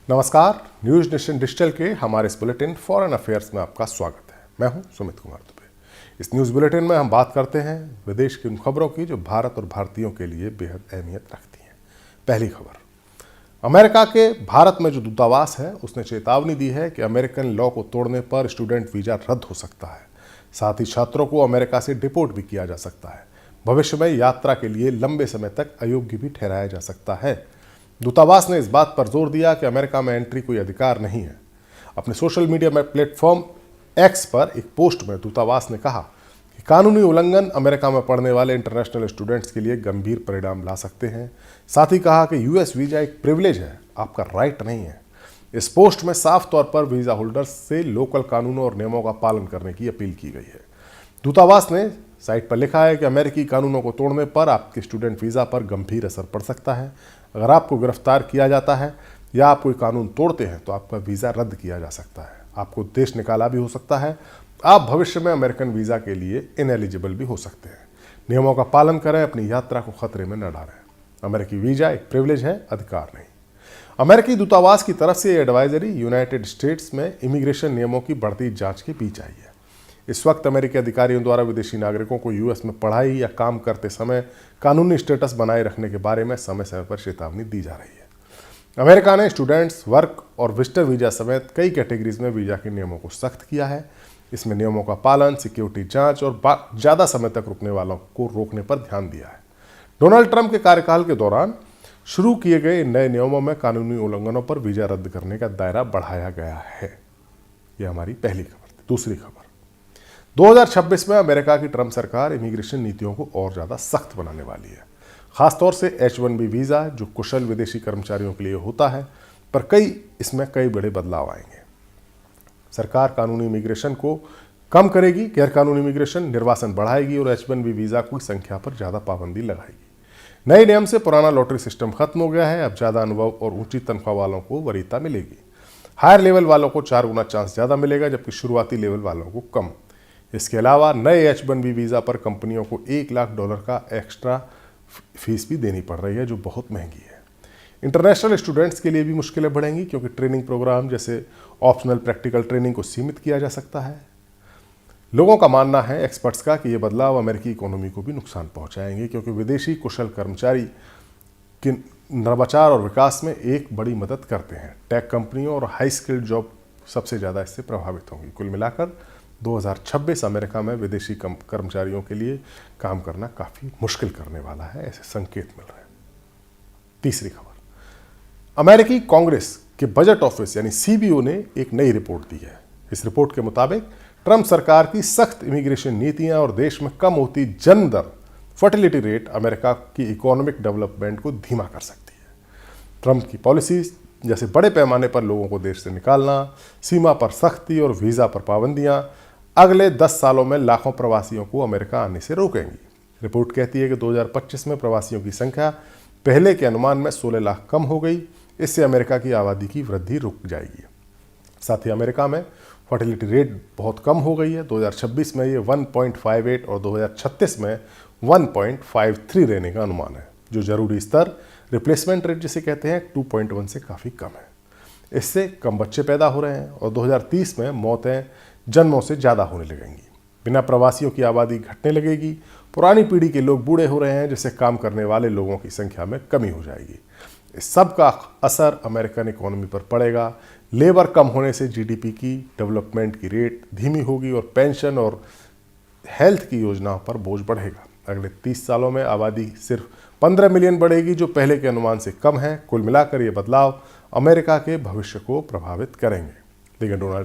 नमस्कार, news nation digital के हमारे इस बुलेटिन फॉरेन अफेयर्स में आपका स्वागत है। मैं हूं सुमित कुमार दुबे। इस न्यूज बुलेटिन में हम बात करते हैं विदेश की उन खबरों की जो भारत और भारतीयों के लिए बेहद अहमियत रखती हैं। पहली खबर, अमेरिका के भारत में जो दूतावास है उसने चेतावनी दी है कि अमेरिकन लॉ को तोड़ने पर स्टूडेंट वीजा रद्द हो सकता है। साथ ही छात्रों को अमेरिका से डिपोर्ट भी किया जा सकता है। भविष्य में यात्रा के लिए लंबे समय तक अयोग्य भी ठहराया जा सकता है। दूतावास ने इस बात पर जोर दिया कि अमेरिका में एंट्री कोई अधिकार नहीं है। अपने सोशल मीडिया में प्लेटफॉर्म एक्स पर एक पोस्ट में दूतावास ने कहा कि कानूनी उल्लंघन अमेरिका में पढ़ने वाले इंटरनेशनल स्टूडेंट्स के लिए गंभीर परिणाम ला सकते हैं। साथ ही कहा कि यूएस वीजा एक प्रिविलेज है, आपका राइट नहीं है। इस पोस्ट में साफ तौर पर वीजा होल्डर्स से लोकल कानूनों और नियमों का पालन करने की अपील की गई है। दूतावास ने साइट पर लिखा है कि अमेरिकी कानूनों को तोड़ने पर आपके स्टूडेंट वीज़ा पर गंभीर असर पड़ सकता है। अगर आपको गिरफ्तार किया जाता है या आप कोई कानून तोड़ते हैं तो आपका वीज़ा रद्द किया जा सकता है, आपको देश निकाला भी हो सकता है, आप भविष्य में अमेरिकन वीज़ा के लिए इनएलिजिबल भी हो सकते हैं। नियमों का पालन करें, अपनी यात्रा को खतरे में न डालें। अमेरिकी वीज़ा एक प्रिविलेज है, अधिकार नहीं। अमेरिकी दूतावास की तरफ से एडवाइजरी यूनाइटेड स्टेट्स में इमिग्रेशन नियमों की बढ़ती जांच के बीच आई है। इस वक्त अमेरिकी अधिकारियों द्वारा विदेशी नागरिकों को यूएस में पढ़ाई या काम करते समय कानूनी स्टेटस बनाए रखने के बारे में समय समय पर चेतावनी दी जा रही है। अमेरिका ने स्टूडेंट्स, वर्क और विजिटर वीजा समेत कई कैटेगरीज में वीजा के नियमों को सख्त किया है। इसमें नियमों का पालन, सिक्योरिटी जांच और ज़्यादा समय तक रुकने वालों को रोकने पर ध्यान दिया है। डोनाल्ड ट्रंप के कार्यकाल के दौरान शुरू किए गए नए नियमों में कानूनी उल्लंघनों पर वीजा रद्द करने का दायरा बढ़ाया गया है। यह हमारी पहली खबर थी। दूसरी खबर, 2026 में अमेरिका की ट्रंप सरकार इमिग्रेशन नीतियों को और ज़्यादा सख्त बनाने वाली है। खासतौर से H-1B वीज़ा जो कुशल विदेशी कर्मचारियों के लिए होता है, पर इसमें कई बड़े बदलाव आएंगे। सरकार कानूनी इमिग्रेशन को कम करेगी, गैर कानूनी इमिग्रेशन निर्वासन बढ़ाएगी और H-1B वीज़ा की संख्या पर ज़्यादा पाबंदी लगाएगी। नए नियम से पुराना लॉटरी सिस्टम खत्म हो गया है। अब ज़्यादा अनुभव और ऊंची तनख्वाह वालों को वरीयता मिलेगी। हायर लेवल वालों को 4 गुना चांस ज़्यादा मिलेगा, जबकि शुरुआती लेवल वालों को कम। इसके अलावा नए H-1B वीज़ा पर कंपनियों को $1 लाख का एक्स्ट्रा फीस भी देनी पड़ रही है, जो बहुत महंगी है। इंटरनेशनल स्टूडेंट्स के लिए भी मुश्किलें बढ़ेंगी, क्योंकि ट्रेनिंग प्रोग्राम जैसे ऑप्शनल प्रैक्टिकल ट्रेनिंग को सीमित किया जा सकता है। लोगों का मानना है, एक्सपर्ट्स का, कि ये बदलाव अमेरिकी इकोनॉमी को भी नुकसान पहुंचाएंगे, क्योंकि विदेशी कुशल कर्मचारी के नवाचार और विकास में एक बड़ी मदद करते हैं। टेक कंपनियों और हाई स्किल्ड जॉब सबसे ज़्यादा इससे प्रभावित होंगी। कुल मिलाकर 2026 अमेरिका में विदेशी कर्मचारियों के लिए काम करना काफ़ी मुश्किल करने वाला है, ऐसे संकेत मिल रहे हैं। तीसरी खबर, अमेरिकी कांग्रेस के बजट ऑफिस यानी CBO ने एक नई रिपोर्ट दी है। इस रिपोर्ट के मुताबिक ट्रंप सरकार की सख्त इमिग्रेशन नीतियां और देश में कम होती जन्म दर, फर्टिलिटी रेट अमेरिका की इकोनॉमिक डेवलपमेंट को धीमा कर सकती है। ट्रंप की पॉलिसीज जैसे बड़े पैमाने पर लोगों को देश से निकालना, सीमा पर सख्ती और वीज़ा पर पाबंदियां अगले 10 सालों में लाखों प्रवासियों को अमेरिका आने से रोकेंगी। रिपोर्ट कहती है कि 2025 में प्रवासियों की संख्या पहले के अनुमान में 16 लाख कम हो गई। इससे अमेरिका की आबादी की वृद्धि रुक जाएगी। साथ ही अमेरिका में फर्टिलिटी रेट बहुत कम हो गई है। 2026 में ये 1.58 और 2036 में 1.53 रहने का अनुमान है, जो जरूरी स्तर रिप्लेसमेंट रेट जिसे कहते हैं 2.1 से काफ़ी कम है। इससे कम बच्चे पैदा हो रहे हैं और 2030 में मौतें जन्मों से ज़्यादा होने लगेंगी। बिना प्रवासियों की आबादी घटने लगेगी। पुरानी पीढ़ी के लोग बूढ़े हो रहे हैं, जिससे काम करने वाले लोगों की संख्या में कमी हो जाएगी। इस सब का असर अमेरिकन इकोनॉमी पर पड़ेगा। लेबर कम होने से GDP की डेवलपमेंट की रेट धीमी होगी और पेंशन और हेल्थ की योजनाओं पर बोझ बढ़ेगा। अगले 30 सालों में आबादी सिर्फ 15 मिलियन बढ़ेगी, जो पहले के अनुमान से कम है। कुल मिलाकर ये बदलाव अमेरिका के भविष्य को प्रभावित करेंगे। लेकिन डोनाल्ड